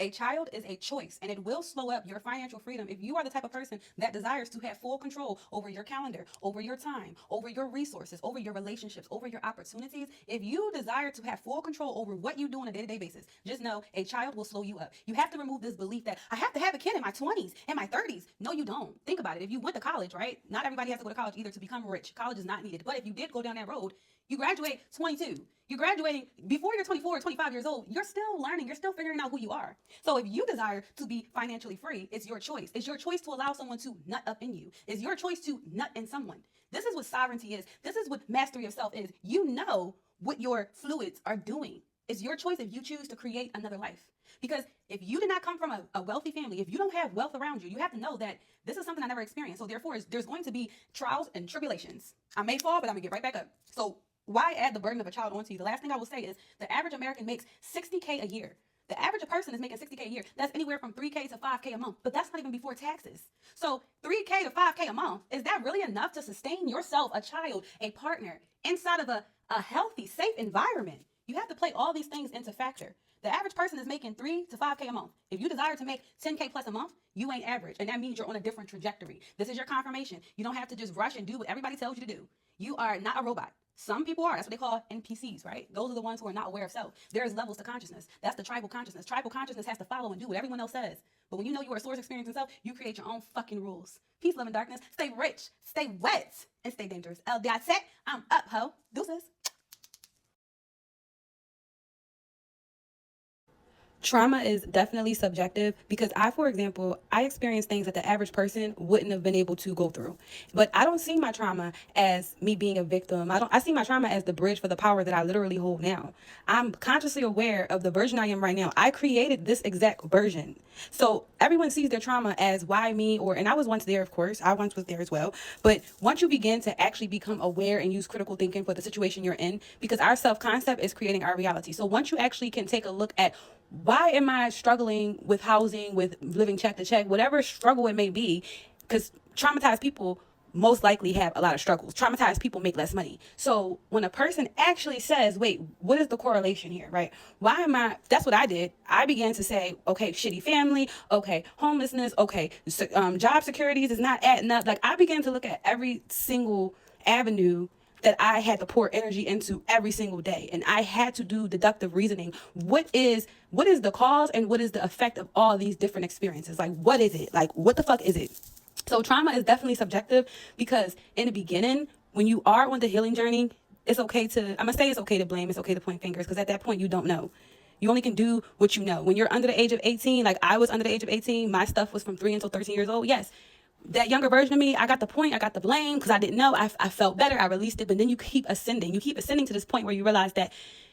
A child is a choice, and it will slow up your financial freedom if you are the type of person that desires to have full control over your calendar, over your time, over your resources, over your relationships, over your opportunities. If you desire to have full control over what you do on a day-to-day basis, just know a child will slow you up. You have to remove this belief that I have to have a kid in my 20s and my 30s. No, you don't. Think about it. If you went to college, right? Not everybody has to go to college either to become rich. College is not needed. But if you did go down that road, you graduate 22. You're graduating before you're 24 or 25 years old. You're still learning. You're still figuring out who you are. So if you desire to be financially free, it's your choice. It's your choice to allow someone to nut up in you. It's your choice to nut in someone. This is what sovereignty is. This is what mastery of self is. You know what your fluids are doing. It's your choice if you choose to create another life. Because if you did not come from a wealthy family, if you don't have wealth around you, you have to know that this is something I never experienced. So therefore, there's going to be trials and tribulations. I may fall, but I'm going to get right back up. So why add the burden of a child onto you? The last thing I will say is the average American makes $60K a year. The average person is making $60K a year. That's anywhere from $3K to $5K a month. But that's not even before taxes. So $3K to $5K a month, is that really enough to sustain yourself, a child, a partner, inside of a healthy, safe environment? You have to play all these things into factor. The average person is making $3 to $5K a month. If you desire to make $10K plus a month, you ain't average. And that means you're on a different trajectory. This is your confirmation. You don't have to just rush and do what everybody tells you to do. You are not a robot. Some people are. That's what they call NPCs, right? Those are the ones who are not aware of self. There's levels to consciousness. That's the tribal consciousness. Tribal consciousness has to follow and do what everyone else says. But when you know you are a source experiencing self, you create your own fucking rules. Peace, love, and darkness. Stay rich, stay wet, and stay dangerous. El'Deity, I'm up, ho. Deuces. Trauma is definitely subjective because for example, I experienced things that the average person wouldn't have been able to go through. But I don't see my trauma as me being a victim. I see my trauma as the bridge for the power that I literally hold now. I'm consciously aware of the version I am right now. I created this exact version. So everyone sees their trauma as why me, and I was once there, of course. I once was there as well. But once you begin to actually become aware and use critical thinking for the situation you're in, because our self-concept is creating our reality. So once you actually can take a look at why am I struggling with housing, with living check to check, whatever struggle it may be, because traumatized people most likely have a lot of struggles. Traumatized people make less money. So when a person actually says, wait, what is the correlation here, right? Why am I, that's what I did. I began to say, okay, shitty family, okay, homelessness, okay, job securities is not adding up. Like I began to look at every single avenue that I had to pour energy into every single day. And I had to do deductive reasoning. What is the cause and what is the effect of all these different experiences? Like, what is it? Like, what the fuck is it? So trauma is definitely subjective because in the beginning, when you are on the healing journey, it's okay to, I'm gonna say it's okay to blame, it's okay to point fingers, because at that point you don't know. You only can do what you know. When you're under the age of 18, like I was under the age of 18, my stuff was from 3 until 13 years old. Yes, that younger version of me, I got the point, I got the blame because I didn't know. I felt better, I released it, but then you keep ascending. You keep ascending to this point where you realize that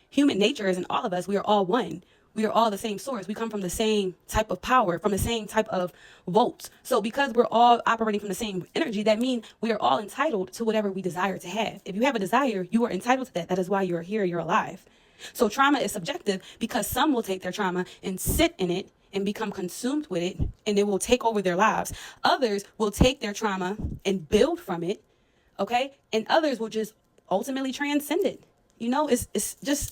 human nature is in all of us. We are all one. We are all the same source. We come from the same type of power, from the same type of volts. So because we're all operating from the same energy, that means we are all entitled to whatever we desire to have. If you have a desire, you are entitled to that. That is why you're here, you're alive. So trauma is subjective because some will take their trauma and sit in it and become consumed with it, and it will take over their lives. Others will take their trauma and build from it, okay? And others will just ultimately transcend it. You know, it's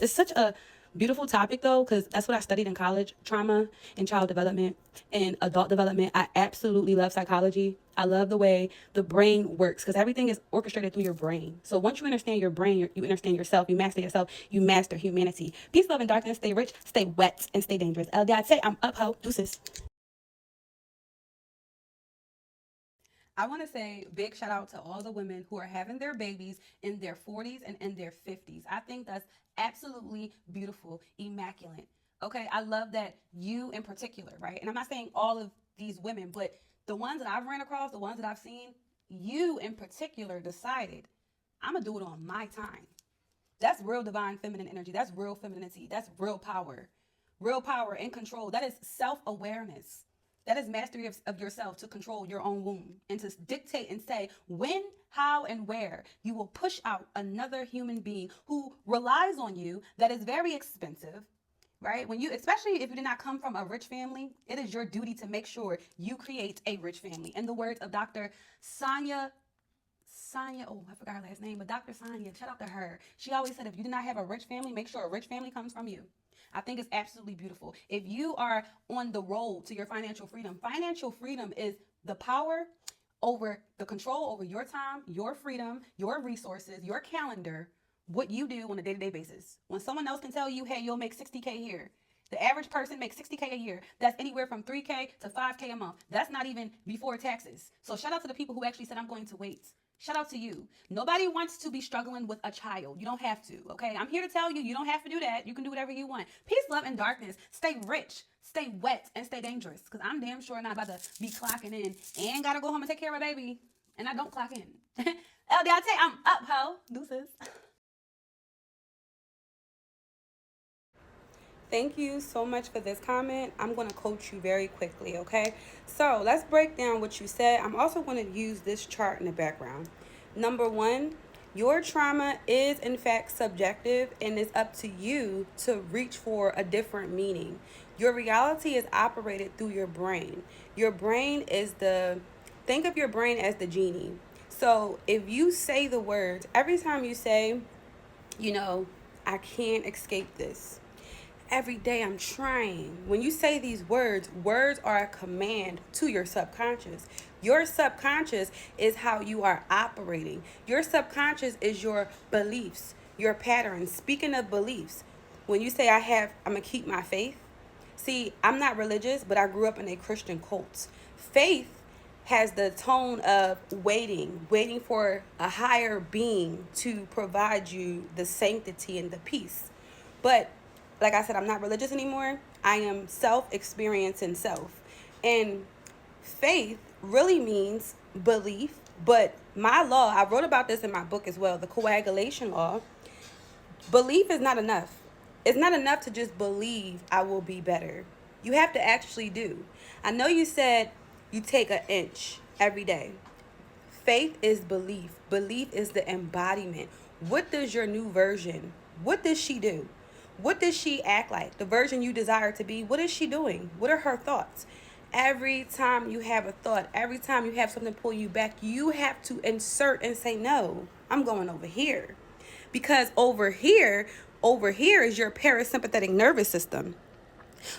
such a beautiful topic though, because that's what I studied in college, trauma and child development and adult development. I absolutely love psychology. I love the way the brain works because everything is orchestrated through your brain. So once you understand your brain, you understand yourself, you master humanity. Peace, love, and darkness. Stay rich, stay wet, and stay dangerous. El'Deity, I'm up, ho. Deuces. I want to say big shout out to all the women who are having their babies in their 40s and in their 50s. I think that's absolutely beautiful, immaculate. Okay, I love that you in particular, right? And I'm not saying all of these women, but the ones that I've ran across, the ones that I've seen, you in particular decided, I'm going to do it on my time. That's real divine feminine energy. That's real femininity. That's real power. Real power and control. That is self-awareness. That is mastery of yourself to control your own womb and to dictate and say when, how, and where you will push out another human being who relies on you. That is very expensive, right? When you, especially if you did not come from a rich family, it is your duty to make sure you create a rich family. In the words of Dr. Sonia, oh, I forgot her last name, but Dr. Sonia, shout out to her. She always said, if you do not have a rich family, make sure a rich family comes from you. I think it's absolutely beautiful. If you are on the road to your financial freedom is the power over the control over your time, your freedom, your resources, your calendar, what you do on a day-to-day basis. When someone else can tell you, hey, you'll make 60K here. The average person makes 60K a year. That's anywhere from 3K to 5K a month. That's not even before taxes. So shout out to the people who actually said, I'm going to wait. Shout out to you. Nobody wants to be struggling with a child. You don't have to, okay? I'm here to tell you, you don't have to do that. You can do whatever you want. Peace, love, and darkness. Stay rich, stay wet, and stay dangerous. Because I'm damn sure not about to be clocking in and gotta go home and take care of a baby. And I don't clock in. El'Deity, I'm up, ho. Deuces. Thank you so much for this comment. I'm going to coach you very quickly, okay? So let's break down what you said. I'm also going to use this chart in the background. Number one, your trauma is in fact subjective, and it's up to you to reach for a different meaning. Your reality is operated through your brain. Your brain is think of your brain as the genie. So if you say the words, every time you say, I can't escape this. Every day I'm trying. When you say these words are a command to your subconscious. Your subconscious is how you are operating. Your subconscious is your beliefs, your patterns. Speaking of beliefs, when you say I'm going to keep my faith. See, I'm not religious, but I grew up in a Christian cult. Faith has the tone of waiting for a higher being to provide you the sanctity and the peace. But like I said, I'm not religious anymore. I am self-experiencing self. And faith really means belief. But my law, I wrote about this in my book as well, the coagulation law. Belief is not enough. It's not enough to just believe I will be better. You have to actually do. I know you said you take an inch every day. Faith is belief. Belief is the embodiment. What does your new version, what does she do? What does she act like? The version you desire to be, what is she doing? What are her thoughts? Every time you have a thought, every time you have something pull you back, you have to insert and say, no, I'm going over here. Because over here is your parasympathetic nervous system.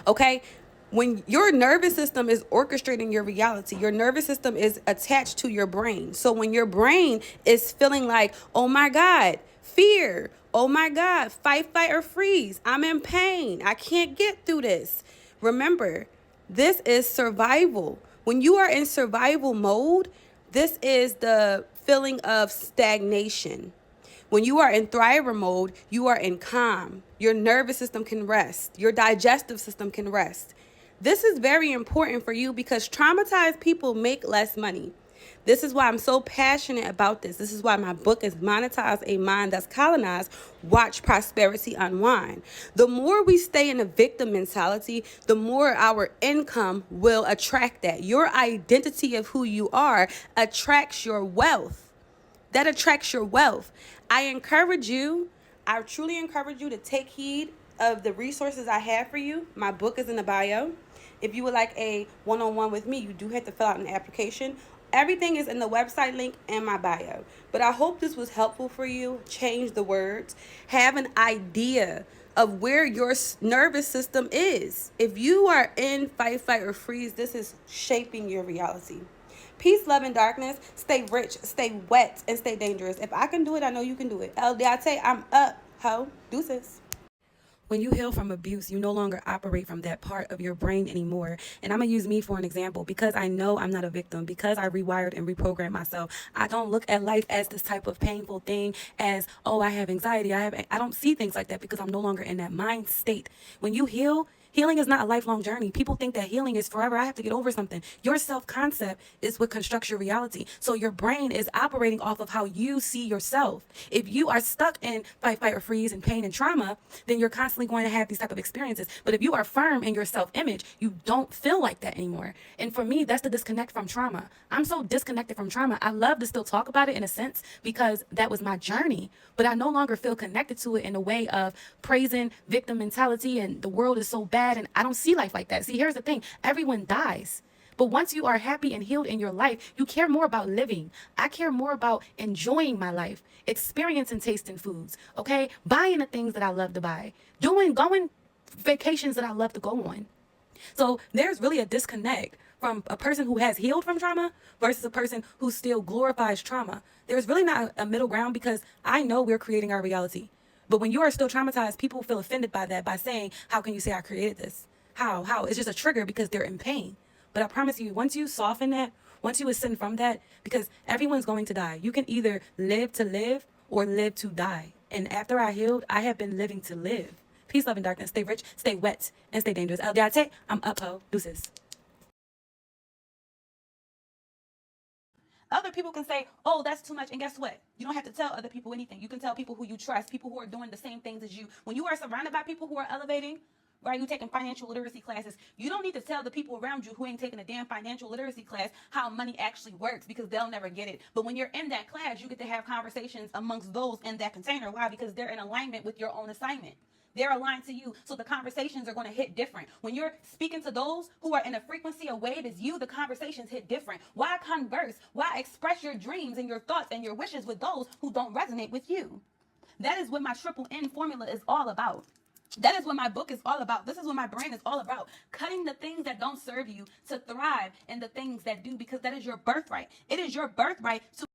Okay? When your nervous system is orchestrating your reality, your nervous system is attached to your brain. So when your brain is feeling like, oh my God, fear, oh my God, fight, or freeze, I'm in pain, I can't get through this. Remember, this is survival. When you are in survival mode, this is the feeling of stagnation. When you are in thriver mode, you are in calm. Your nervous system can rest. Your digestive system can rest. This is very important for you because traumatized people make less money. This is why I'm so passionate about this. This is why my book is Monetize, a Mind That's Colonized. Watch prosperity unwind. The more we stay in a victim mentality, the more our income will attract that. Your identity of who you are attracts your wealth. That attracts your wealth. I truly encourage you to take heed of the resources I have for you. My book is in the bio. If you would like a one-on-one with me, you do have to fill out an application. Everything is in the website link and my bio. But I hope this was helpful for you. Change the words. Have an idea of where your nervous system is. If you are in fight, or freeze, this is shaping your reality. Peace, love, and darkness. Stay rich, stay wet, and stay dangerous. If I can do it, I know you can do it. El'Deity, I'm up, ho. Deuces. When you heal from abuse, you no longer operate from that part of your brain anymore. And I'm going to use me for an example because I know I'm not a victim, because I rewired and reprogrammed myself. I don't look at life as this type of painful thing as, oh, I have anxiety. I don't see things like that because I'm no longer in that mind state. When you heal, healing is not a lifelong journey. People think that healing is forever. I have to get over something. Your self-concept is what constructs your reality. So your brain is operating off of how you see yourself. If you are stuck in fight, or freeze, and pain and trauma, then you're constantly going to have these type of experiences. But if you are firm in your self-image, you don't feel like that anymore. And for me, that's the disconnect from trauma. I'm so disconnected from trauma. I love to still talk about it in a sense because that was my journey. But I no longer feel connected to it in a way of praising victim mentality and the world is so bad. And I don't see life like that. See, here's the thing. Everyone dies. But once you are happy and healed in your life, you care more about living. I care more about enjoying my life, experiencing, tasting foods, okay? Buying the things that I love to buy, going vacations that I love to go on. So there's really a disconnect from a person who has healed from trauma versus a person who still glorifies trauma. There's really not a middle ground, because I know we're creating our reality. But when you are still traumatized, people feel offended by that, by saying, how can you say I created this? How? It's just a trigger because they're in pain. But I promise you, once you soften that, once you ascend from that, because everyone's going to die. You can either live to live or live to die. And after I healed, I have been living to live. Peace, love, and darkness. Stay rich, stay wet, and stay dangerous. El'Deity, I'm up, ho. Deuces. Other people can say, oh, that's too much. And guess what? You don't have to tell other people anything. You can tell people who you trust, people who are doing the same things as you. When you are surrounded by people who are elevating, right, you taking financial literacy classes, you don't need to tell the people around you who ain't taking a damn financial literacy class how money actually works, because they'll never get it. But when you're in that class, you get to have conversations amongst those in that container. Why? Because they're in alignment with your own assignment. They're aligned to you, so the conversations are going to hit different. When you're speaking to those who are in a frequency, a wave as you, the conversations hit different. Why converse? Why express your dreams and your thoughts and your wishes with those who don't resonate with you? That is what my triple N formula is all about. That is what my book is all about. This is what my brand is all about. Cutting the things that don't serve you to thrive in the things that do, because that is your birthright. It is your birthright to